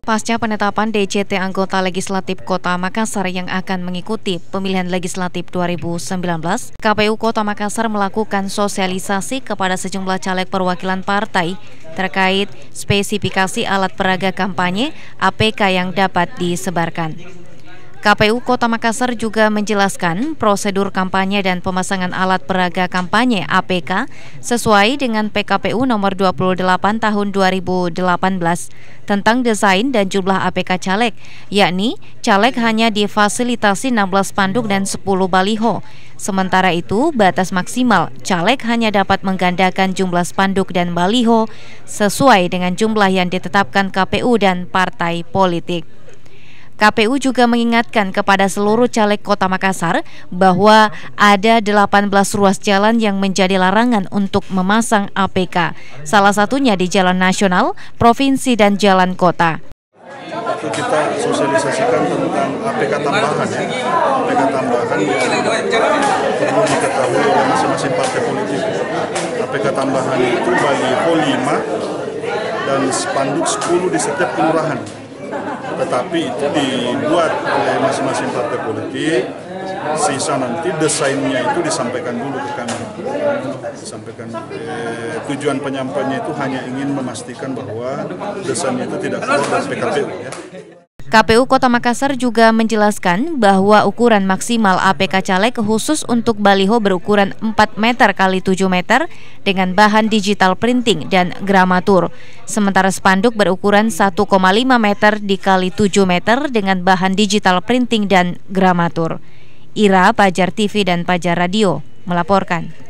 Pasca penetapan DJT anggota legislatif Kota Makassar yang akan mengikuti pemilihan legislatif 2019, KPU Kota Makassar melakukan sosialisasi kepada sejumlah caleg perwakilan partai terkait spesifikasi alat peraga kampanye APK yang dapat disebarkan. KPU Kota Makassar juga menjelaskan prosedur kampanye dan pemasangan alat peraga kampanye APK sesuai dengan PKPU nomor 28 tahun 2018 tentang desain dan jumlah APK caleg, yakni caleg hanya difasilitasi 16 spanduk dan 10 baliho. Sementara itu, batas maksimal caleg hanya dapat menggandakan jumlah spanduk dan baliho sesuai dengan jumlah yang ditetapkan KPU dan partai politik. KPU juga mengingatkan kepada seluruh caleg Kota Makassar bahwa ada 18 ruas jalan yang menjadi larangan untuk memasang APK, salah satunya di Jalan Nasional, Provinsi, dan Jalan Kota. Itu kita sosialisasikan tentang APK tambahan ya. APK tambahan yang perlu diketahui oleh masing-masing partai politik. APK tambahan itu baliho 5 dan spanduk 10 di setiap kelurahan. Tetapi itu dibuat oleh masing-masing partai politik, sisa nanti desainnya itu disampaikan dulu ke kami. Disampaikan tujuan penyampaiannya itu hanya ingin memastikan bahwa desainnya itu tidak keluar dari PKPU ya. KPU Kota Makassar juga menjelaskan bahwa ukuran maksimal APK caleg khusus untuk baliho berukuran 4 meter x 7 meter dengan bahan digital printing dan gramatur. Sementara spanduk berukuran 1,5 meter x 7 meter dengan bahan digital printing dan gramatur. Ira, Pajar TV dan Pajar Radio melaporkan.